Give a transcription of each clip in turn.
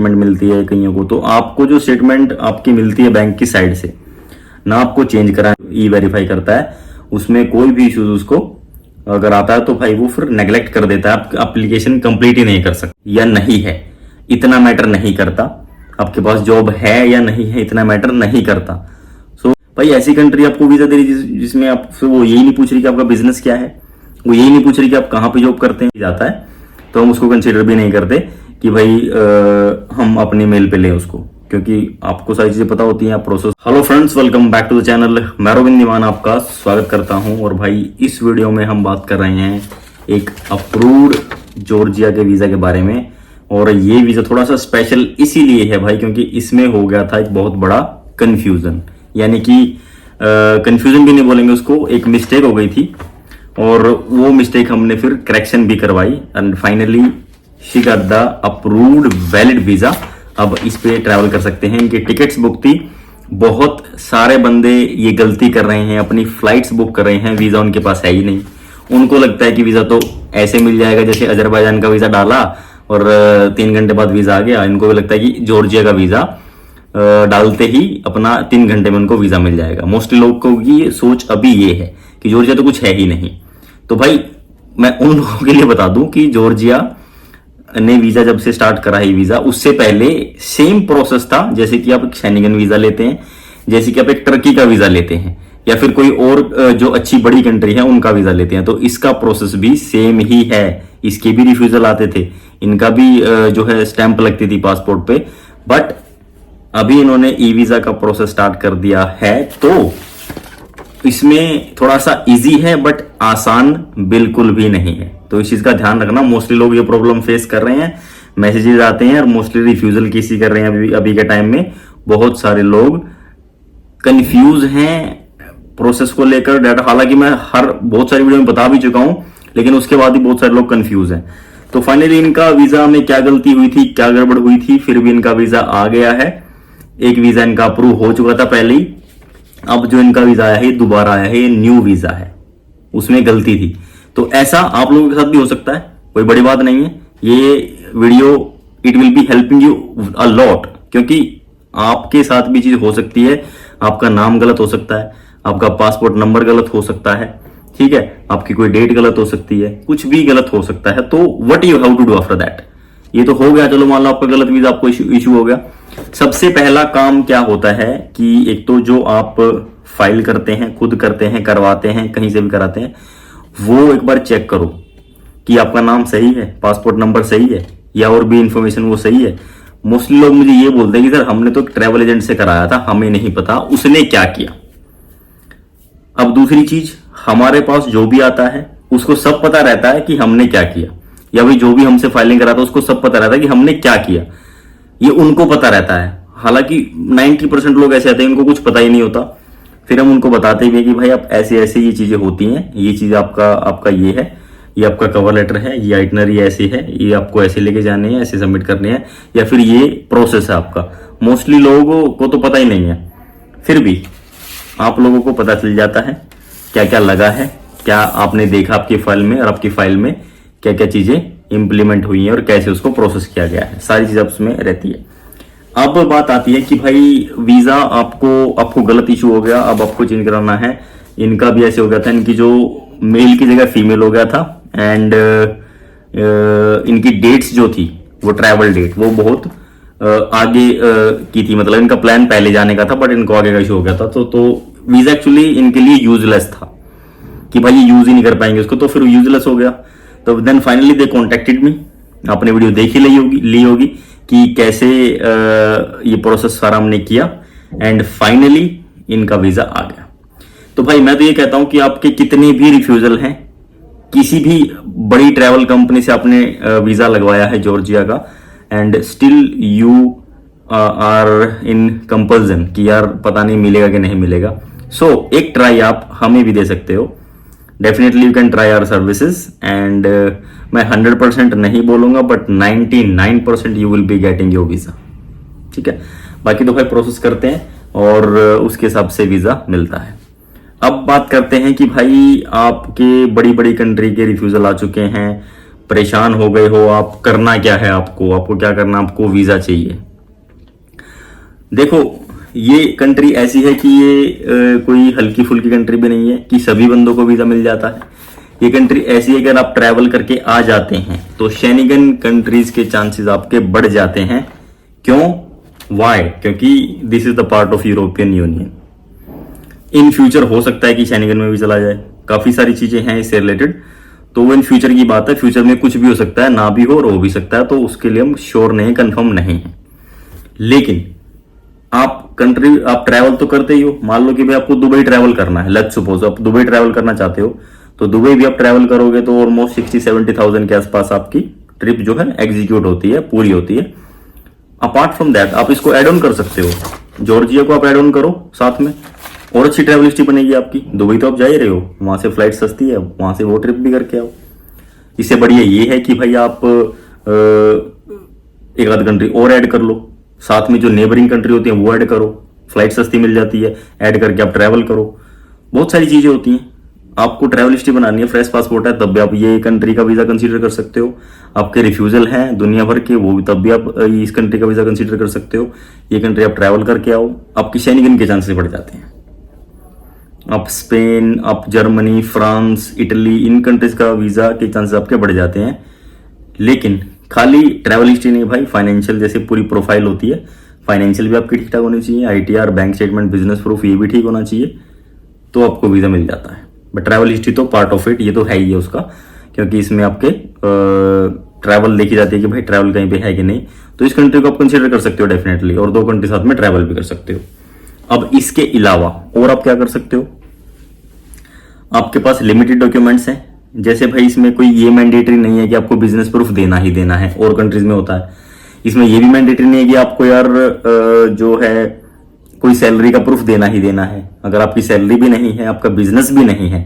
Statement मिलती है कईयों को, तो आपको जो स्टेटमेंट आपकी मिलती है बैंक की साइड से ना, आपको चेंज करा, ई वेरीफाई करता है, उसमें कोई भी इश्यूज उसको अगर आता है तो भाई वो फिर नेग्लेक्ट कर देता है, आप एप्लीकेशन कंप्लीट ही नहीं कर सकते या नहीं है, इतना मैटर नहीं करता, आपके पास जॉब है या नहीं है इतना मैटर नहीं करता। सो भाई ऐसी कंट्री आपको वीजा दे रही जिसमें आपसे वो यही नहीं पूछ रही कि आपका बिजनेस क्या है, वो यही नहीं पूछ रही कि आप कहाँ पे जॉब करते हैं, जाता है तो हम उसको कंसिडर भी नहीं करते कि भाई हम अपनी मेल पे लें उसको, क्योंकि आपको सारी चीजें पता होती हैं आप process. Hello friends, welcome back to the channel. मैं रोबिन दीवान आपका स्वागत करता हूं। और भाई इस वीडियो में हम बात कर रहे हैं एक अप्रूव्ड जॉर्जिया के वीजा के बारे में। और ये वीजा थोड़ा सा स्पेशल इसीलिए है भाई क्योंकि इसमें हो गया था एक बहुत बड़ा कंफ्यूजन, यानी कि कंफ्यूजन भी नहीं बोलेंगे उसको, एक मिस्टेक हो गई थी और वो मिस्टेक हमने फिर करेक्शन भी करवाई and finally she got the approved valid visa. अब इस पे ट्रैवल कर सकते हैं। इनकी टिकट्स बुक थी, बहुत सारे बंदे ये गलती कर रहे हैं, अपनी फ्लाइट्स बुक कर रहे हैं, वीजा उनके पास है ही नहीं। उनको लगता है कि वीजा तो ऐसे मिल जाएगा जैसे अजरबैजान का वीजा डाला और 3 घंटे बाद वीजा आ गया। इनको भी लगता है कि जॉर्जिया का वीजा डालते ही अपना 3 घंटे में उनको वीजा मिल जाएगा। मोस्टली लोगों की सोच अभी ये है कि जॉर्जिया तो कुछ है ही नहीं। तो भाई मैं उन लोगों के लिए बता दूं कि जॉर्जिया ने वीजा जब से स्टार्ट करा है वीजा, उससे पहले सेम प्रोसेस था जैसे कि आप एक शेंगन वीजा लेते हैं, जैसे कि आप एक टर्की का वीजा लेते हैं या फिर कोई और जो अच्छी बड़ी कंट्री है उनका वीजा लेते हैं, तो इसका प्रोसेस भी सेम ही है। इसके भी रिफ्यूजल आते थे, इनका भी जो है स्टैंप लगती थी पासपोर्ट पे, बट अभी इन्होंने ई वीजा का प्रोसेस स्टार्ट कर दिया है। तो इसमें थोड़ा सा इजी है बट आसान बिल्कुल भी नहीं है, तो इस चीज का ध्यान रखना। मोस्टली लोग ये प्रॉब्लम फेस कर रहे हैं, मैसेजेस आते हैं और मोस्टली रिफ्यूजल किसी कर रहे हैं। अभी के टाइम में बहुत सारे लोग कंफ्यूज हैं प्रोसेस को लेकर डाटा, हालांकि मैं बहुत सारी वीडियो में बता भी चुका हूं, लेकिन उसके बाद ही बहुत सारे लोग कंफ्यूज हैं। तो फाइनली इनका वीजा में क्या गलती हुई थी, क्या गड़बड़ हुई थी, फिर भी इनका वीजा आ गया है। एक वीजा इनका अप्रूव हो चुका था पहले ही, अब जो इनका वीजा आया है दोबारा आया है, ये न्यू वीजा है, उसमें गलती थी। तो ऐसा आप लोगों के साथ भी हो सकता है, कोई बड़ी बात नहीं है। ये video it will be helping you a lot, क्योंकि आपके साथ भी चीज हो सकती है। आपका नाम गलत हो सकता है, आपका पासपोर्ट नंबर गलत हो सकता है, ठीक है, आपकी कोई डेट गलत हो सकती है, कुछ भी गलत हो सकता है। तो what you have to do after that, ये तो हो गया, चलो मान लो आपका गलत वीजा, आपको इशू हो गया। सबसे पहला काम क्या होता है कि एक तो जो आप फाइल करते हैं, खुद करते हैं, करवाते हैं, कहीं से भी कराते हैं, वो एक बार चेक करो कि आपका नाम सही है, पासपोर्ट नंबर सही है या और भी इंफॉर्मेशन वो सही है। मोस्टली लोग मुझे ये बोलते हैं कि सर हमने तो ट्रैवल एजेंट से कराया था, हमें नहीं पता उसने क्या किया। अब दूसरी चीज, हमारे पास जो भी आता है उसको सब पता रहता है कि हमने क्या किया, या भाई जो भी हमसे फाइलिंग कराता है उसको सब पता रहता है कि हमने क्या किया, ये उनको पता रहता है। हालांकि 90% लोग ऐसे आते हैं इनको कुछ पता ही नहीं होता। फिर हम उनको बताते भी हैं कि भाई आप ऐसे ऐसे ये चीजें होती हैं, ये चीज आपका ये है, ये आपका कवर लेटर है, ये आइटनरी ऐसे है, ये आपको ऐसे लेके जाने हैं, ऐसे सबमिट करने हैं, या फिर ये प्रोसेस है आपका। मोस्टली लोगों को तो पता ही नहीं है, फिर भी आप लोगों को पता चल जाता है क्या क्या लगा है, क्या आपने देखा आपकी फाइल में, और आपकी फाइल में क्या क्या चीजें इंप्लीमेंट हुई हैं और कैसे उसको प्रोसेस किया गया है, सारी चीज उसमें रहती है। अब बात आती है कि भाई वीजा आपको गलत इशू हो गया, अब आपको चेंज कराना है। इनका भी ऐसे हो गया था, इनकी जो मेल की जगह फीमेल हो गया था एंड इनकी डेट्स जो थी वो ट्रैवल डेट वो बहुत आगे की थी, मतलब इनका प्लान पहले जाने का था बट इनको आगे का इशू हो गया था। तो वीजा एक्चुअली इनके लिए यूजलेस था कि भाई ये यूज ही नहीं कर पाएंगे उसको, तो फिर यूजलेस हो गया। तो then finally they contacted me, आपने वीडियो देख ही ली होगी कि कैसे ये प्रोसेस सारा हमने किया एंड फाइनली इनका वीजा आ गया। तो भाई मैं तो ये कहता हूं कि आपके कितने भी रिफ्यूजल हैं, किसी भी बड़ी ट्रैवल कंपनी से आपने वीजा लगवाया है जॉर्जिया का and still you are in compulsion कि यार पता नहीं मिलेगा कि नहीं मिलेगा, सो एक ट्राई आप हमें भी दे सकते हो। Definitely you can try our services and मैं 100% नहीं बोलूंगा but 99% you will be getting your visa, ठीक है। बाकी तो भाई प्रोसेस करते हैं और उसके हिसाब से वीजा मिलता है। अब बात करते हैं कि भाई आपके बड़ी बड़ी कंट्री के रिफ्यूजल आ चुके हैं, परेशान हो गए हो आप, करना क्या है आपको क्या करना, आपको वीजा चाहिए। देखो ये कंट्री ऐसी है कि ये कोई हल्की फुल्की कंट्री भी नहीं है कि सभी बंदों को वीजा मिल जाता है। ये कंट्री ऐसी है कि अगर आप ट्रैवल करके आ जाते हैं तो शेंगन कंट्रीज के चांसेस आपके बढ़ जाते हैं। क्यों? वाई? क्योंकि this is the part of European union. In future हो सकता है कि शेंगन में भी चला जाए, काफी सारी चीजें हैं इससे रिलेटेड, तो वो इन फ्यूचर की बात है। फ्यूचर में कुछ भी हो सकता है, ना भी हो और हो भी सकता है, तो उसके लिए हम श्योर नहीं, कंफर्म नहीं है। लेकिन आप ट्रैवल तो करते ही हो। मान लो कि भाई आपको दुबई ट्रैवल करना है, लेट्स सपोज आप दुबई ट्रैवल करना चाहते हो, तो दुबई भी आप ट्रैवल करोगे तो ऑलमोस्ट 60-70,000 के आसपास आपकी ट्रिप जो है एग्जीक्यूट होती है, पूरी होती है। अपार्ट फ्रॉम दैट आप इसको एड ऑन कर सकते हो, जॉर्जिया को आप एड ऑन करो साथ में, और अच्छी ट्रैवल हिस्ट्री बनेगी आपकी। दुबई तो आप जा ही रहे हो, वहां से फ्लाइट सस्ती है, वहां से वो ट्रिप भी करके आओ। इससे बढ़िया ये है कि भाई आप एक आध कंट्री और ऐड कर लो, साथ में जो नेबरिंग कंट्री होती है वो ऐड करो, फ्लाइट सस्ती मिल जाती है, ऐड करके आप ट्रैवल करो। बहुत सारी चीजें होती हैं। आपको ट्रैवल हिस्ट्री बनानी है, फ्रेश पासपोर्ट है, तब भी आप ये कंट्री का वीजा कंसीडर कर सकते हो। आपके रिफ्यूजल हैं दुनिया भर के, वो भी तब भी आप इस कंट्री का वीजा कंसीडर कर सकते हो। ये कंट्री आप ट्रैवल करके आओ, आपकी शेंगन के चांसेस बढ़ जाते हैं। आप स्पेन, आप जर्मनी, फ्रांस, इटली, इन कंट्रीज का वीजा के चांसेस आपके बढ़ जाते हैं। लेकिन खाली ट्रैवल हिस्ट्री नहीं भाई, फाइनेंशियल जैसे पूरी प्रोफाइल होती है, फाइनेंशियल भी आपकी ठीक ठाक होनी चाहिए, ITR, bank statement, business proof, ये भी ठीक होना चाहिए, तो आपको वीजा मिल जाता है। बट ट्रैवल हिस्ट्री तो पार्ट ऑफ इट, ये तो है ही है उसका, क्योंकि इसमें आपके ट्रैवल देखी जाती है कि भाई ट्रैवल कहीं पे है कि नहीं, तो इस कंट्री को आप कंसिडर कर सकते हो डेफिनेटली, और 2 कंट्री साथ में ट्रैवल भी कर सकते हो। अब इसके अलावा और आप क्या कर सकते हो, आपके पास लिमिटेड डॉक्यूमेंट्स हैं। जैसे भाई इसमें कोई ये मैंडेटरी नहीं है कि आपको बिजनेस प्रूफ देना ही देना है, और कंट्रीज में होता है। इसमें ये भी मैंडेटरी नहीं है कि आपको यार जो है कोई सैलरी का प्रूफ देना ही देना है। अगर आपकी सैलरी भी नहीं है, आपका बिजनेस भी नहीं है,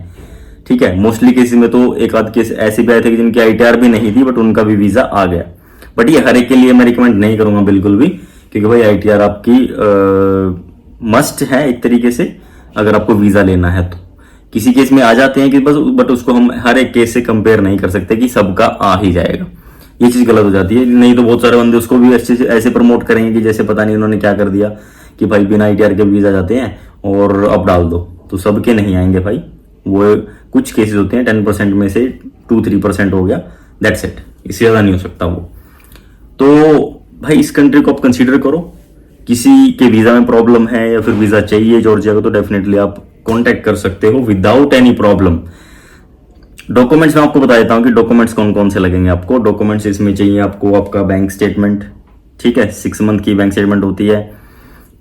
ठीक है, मोस्टली केसेस में तो एक आध केस ऐसे भी आए थे कि जिनकी आईटीआर भी नहीं थी बट उनका भी वीजा आ गया। बट ये हर एक के लिए मैं रिकमेंड नहीं करूंगा बिल्कुल भी, क्योंकि भाई आईटीआर आपकी मस्ट है एक तरीके से, अगर आपको वीजा लेना है तो। किसी केस में आ जाते हैं कि बट उसको हम हर एक केस से कंपेयर नहीं कर सकते कि सबका आ ही जाएगा, ये चीज गलत हो जाती है। नहीं तो बहुत सारे बंदे उसको भी ऐसे प्रमोट करेंगे कि जैसे पता नहीं उन्होंने क्या कर दिया कि भाई बिना आईटीआर के वीजा जाते हैं और अब डाल दो, तो सबके नहीं आएंगे भाई। वो कुछ केसेस होते हैं 10% में से 2-3% हो गया, दैट्स इट, इससे ज्यादा नहीं हो सकता वो। तो भाई इस कंट्री को आप कंसीडर करो। किसी के वीजा में प्रॉब्लम है या फिर वीजा चाहिए जॉर्जिया को, तो डेफिनेटली आप कांटेक्ट कर सकते हो विदाउट एनी प्रॉब्लम। डॉक्यूमेंट्स में आपको बता देता हूं कि डॉक्यूमेंट्स कौन कौन से लगेंगे आपको। डॉक्यूमेंट्स इसमें चाहिए आपको आपका बैंक स्टेटमेंट, ठीक है, 6 मंथ की बैंक स्टेटमेंट होती है।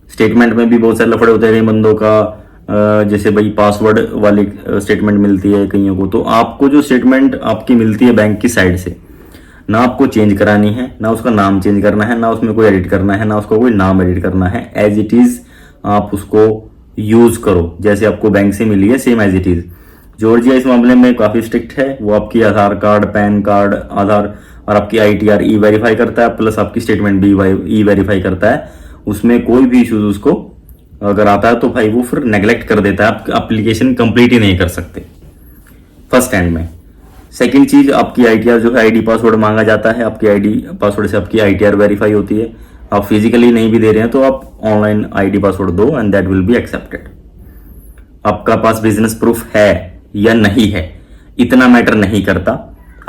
स्टेटमेंट में भी बहुत सारे लफड़े होते हैं कई बंदों का, जैसे भाई पासवर्ड वाली स्टेटमेंट मिलती है कईयों को। तो आपको जो स्टेटमेंट आपकी मिलती है बैंक की साइड से, ना आपको चेंज करानी है, ना उसका नाम चेंज करना है, ना उसमें कोई एडिट करना है, ना उसका कोई नाम एडिट करना है। एज इट इज आप उसको यूज करो, जैसे आपको बैंक से मिली है same as it is. Georgia इस मामले में काफी स्ट्रिक्ट है, वो आपकी Aadhaar card, PAN card, Aadhaar और आपकी आईटीआर ई वेरीफाई करता है, प्लस आपकी स्टेटमेंट भी ई वेरीफाई करता है। उसमें कोई भी इश्यूज उसको अगर आता है तो भाई वो फिर नेग्लेक्ट कर देता है, आप एप्लीकेशन कंप्लीट ही नहीं कर सकते फर्स्ट हैंड में। सेकंड चीज, आपकी आईटीआर जो है आईडी पासवर्ड मांगा जाता है, आपकी आईडी पासवर्ड से आपकी आईटीआर वेरीफाई होती है। आप फिजिकली नहीं भी दे रहे हैं तो आप ऑनलाइन आईडी पासवर्ड दो and that will be accepted. आपका पास बिजनेस प्रूफ है या नहीं है इतना मैटर नहीं करता,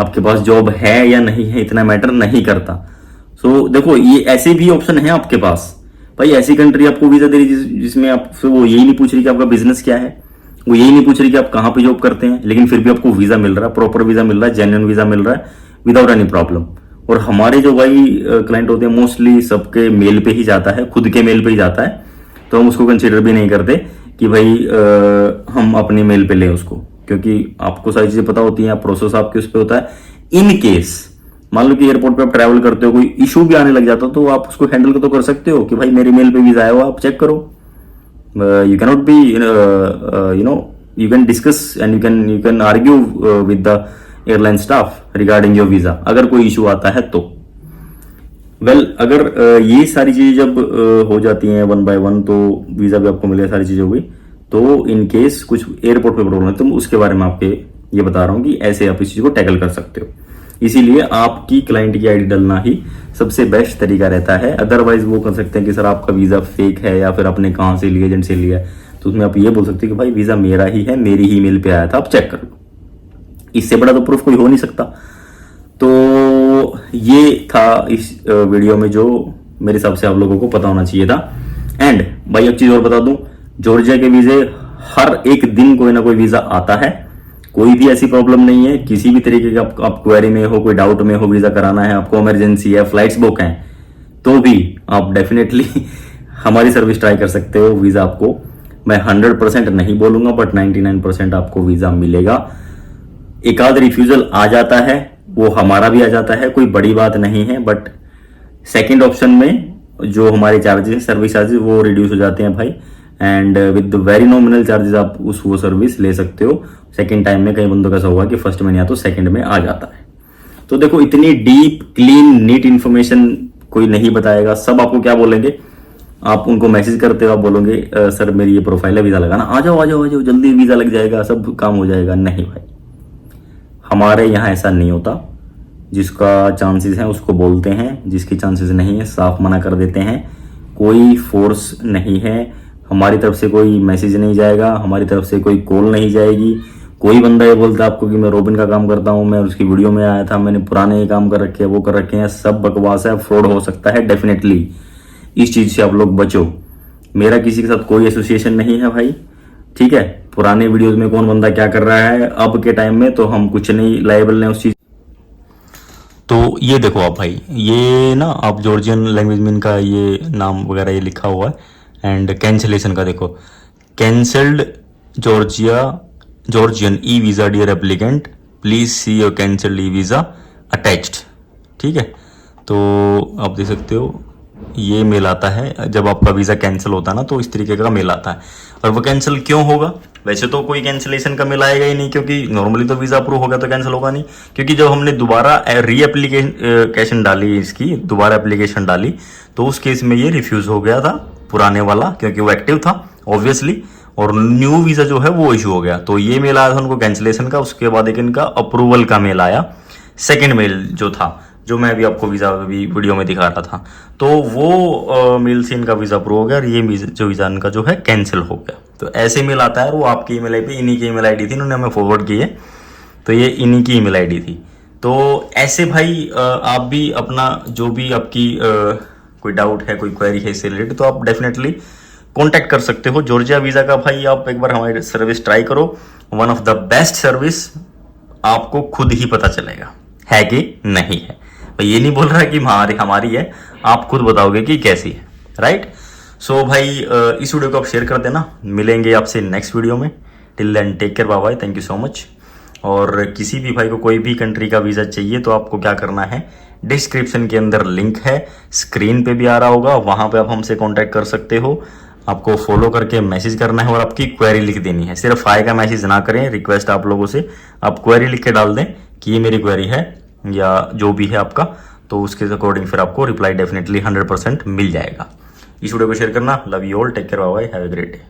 आपके पास जॉब है या नहीं है इतना मैटर नहीं करता। सो देखो ये ऐसे भी ऑप्शन है आपके पास भाई। ऐसी कंट्री आपको वीजा दे रही जिसमें आपसे वो यही नहीं पूछ रही कि आपका बिजनेस क्या है, वो यही नहीं पूछ रही कि आप कहां पे जॉब करते हैं, लेकिन फिर भी आपको वीजा मिल रहा है, प्रॉपर वीजा मिल रहा है, जेन्युइन वीजा मिल रहा है विदाउट एनी प्रॉब्लम। और हमारे जो भाई क्लाइंट होते हैं मोस्टली सबके मेल पे ही जाता है, खुद के मेल पे ही जाता है, तो हम उसको कंसिडर भी नहीं करते कि भाई हम अपने मेल पे लें उसको, क्योंकि आपको सारी चीजें पता होती हैं, प्रोसेस आपके उस पर होता है। इन केस मान लो कि एयरपोर्ट पे आप ट्रैवल करते हो, कोई इशू भी आने लग जाता तो आप उसको हैंडल तो कर सकते हो कि भाई मेरे मेल पे वीजा आया हुआ, आप चेक करो। You cannot be you can discuss and you can argue with the airline staff regarding your visa अगर कोई इशू आता है तो। अगर ये सारी चीजें जब हो जाती हैं 1 by 1 तो वीजा भी आपको मिलेगा, सारी चीजें हो गई। तो इन केस कुछ एयरपोर्ट पे प्रॉब्लम है तो उसके बारे में आपके ये बता रहा हूँ कि ऐसे आप इस चीज को टैकल कर सकते हो। इसीलिए आपकी क्लाइंट की आईडी डालना ही सबसे बेस्ट तरीका रहता है। अदरवाइज वो कर सकते हैं कि सर आपका वीजा फेक है या फिर आपने कहाँ से लिया, एजेंट से लिया, तो उसमें आप ये बोल सकते हैं कि भाई वीजा मेरा ही है, मेरी ही ईमेल पे आया था, आप चेक कर लो। इससे बड़ा तो प्रूफ कोई हो नहीं सकता। तो ये था इस वीडियो में जो मेरे हिसाब से आप लोगों को पता होना चाहिए था। एंड भाई एक चीज और बता दूं, जॉर्जिया के वीजे हर एक दिन कोई ना कोई वीजा आता है, कोई भी ऐसी प्रॉब्लम नहीं है। किसी भी तरीके का आप क्वेरी में हो, कोई डाउट में हो, वीजा कराना है आपको, इमरजेंसी है, फ्लाइट्स बुक हैं, तो भी आप डेफिनेटली हमारी सर्विस ट्राई कर सकते हो। वीजा आपको मैं 100% नहीं बोलूंगा बट 99% आपको वीजा मिलेगा। एक आध रिफ्यूजल आ जाता है, वो हमारा भी आ जाता है, कोई बड़ी बात नहीं है। बट सेकंड ऑप्शन में जो हमारे चार्जेस, सर्विस चार्जेस, वो रिड्यूस हो जाते हैं भाई। And with very nominal charges आप वो सर्विस ले सकते हो। सेकंड टाइम में कई बंदों का ऐसा होगा कि फर्स्ट में नहीं आता तो सेकंड में आ जाता है। तो देखो, इतनी डीप, क्लीन, नीट इन्फॉर्मेशन कोई नहीं बताएगा। सब आपको क्या बोलेंगे, आप उनको मैसेज करते हो, आप बोलोगे सर मेरी ये प्रोफाइल है, वीजा लगाना, आ जाओ आ जाओ आ जाओ, जल्दी वीजा लग जाएगा, सब काम हो जाएगा। नहीं भाई, हमारे यहाँ ऐसा नहीं होता। जिसका चांसेस है उसको बोलते हैं, जिसकी चांसेस नहीं है साफ मना कर देते हैं। कोई फोर्स नहीं है, हमारी तरफ से कोई मैसेज नहीं जाएगा, हमारी तरफ से कोई कॉल नहीं जाएगी। कोई बंदा ये बोलता है आपको कि मैं रॉबिन का काम करता हूं, मैं उसकी वीडियो में आया था, मैंने पुराने ये काम कर रखे हैं, वो कर रखे हैं, सब बकवास है, फ्रॉड हो सकता है डेफिनेटली। इस चीज से आप लोग बचो। मेरा किसी के साथ कोई एसोसिएशन नहीं है भाई, ठीक है। पुराने वीडियोज में कौन बंदा क्या कर रहा है, अब के टाइम में तो हम कुछ नहीं लायबल हैं उस चीज। तो ये देखो आप भाई, ये ना आप जॉर्जियन लैंग्वेज में इनका ये नाम वगैरह ये लिखा हुआ है। एंड कैंसिलेशन का देखो, cancelled Georgian e visa dear applicant, please see your cancelled e visa attached. ठीक है, तो आप देख सकते हो ये मेल आता है जब आपका वीजा कैंसिल होता है ना, तो इस तरीके का मेल आता है। और वो कैंसिल क्यों होगा, वैसे तो कोई कैंसिलेशन का मेल आएगा ही नहीं, क्योंकि नॉर्मली तो वीजा अप्रूव होगा तो कैंसिल होगा नहीं। क्योंकि जब हमने दोबारा री एप्लीकेशन डाली, इसकी दोबारा एप्लीकेशन डाली, तो उस केस में ये रिफ्यूज हो गया था पुराने वाला, क्योंकि वो एक्टिव था ऑब्वियसली, और न्यू वीजा जो है वो इशू हो गया। तो ये मेल आया था उनको कैंसिलेशन का, उसके बाद एक इनका अप्रूवल का मेल आया। सेकेंड मेल जो था, जो मैं अभी आपको वीजा अभी वीडियो में दिखा रहा था, तो वो मेल से इनका वीजा अप्रूव हो गया और ये जो वीजा इनका जो है कैंसिल हो गया। तो ऐसे मेल आता है, और वो आपकी ईमेल आईडी पे, इन्हीं की ईमेल आईडी थी, इन्होंने हमें फॉरवर्ड की है, तो ये इन्हीं की ईमेल आईडी थी। तो ऐसे भाई आप भी अपना जो भी आपकी कोई डाउट है, कोई क्वेरी है इससे रिलेटेड, तो आप डेफिनेटली कॉन्टैक्ट कर सकते हो। जॉर्जिया वीजा का भाई आप एक बार हमारी सर्विस ट्राई करो, one of the best service, आपको खुद ही पता चलेगा है कि नहीं है। ये नहीं बोल रहा है कि हमारी है, आप खुद बताओगे कि कैसी है, राइट। सो भाई इस वीडियो को आप शेयर कर देना। मिलेंगे आपसे नेक्स्ट वीडियो में। Till then take care, bye bye, thank you so much. और किसी भी भाई को कोई भी कंट्री का वीजा चाहिए तो आपको क्या करना है, डिस्क्रिप्शन के अंदर लिंक है, स्क्रीन पे भी आ रहा होगा, वहां पे आप हमसे कांटेक्ट कर सकते हो। आपको फॉलो करके मैसेज करना है और आपकी क्वेरी लिख देनी है। सिर्फ हाय का मैसेज ना करें, रिक्वेस्ट आप लोगों से, आप क्वेरी लिख के डाल दें कि ये मेरी क्वेरी है या जो भी है आपका, तो उसके अकॉर्डिंग फिर आपको रिप्लाई डेफिनेटली 100% मिल जाएगा। इस वीडियो को शेयर करना। Love you all, take care, bye bye, have a great day.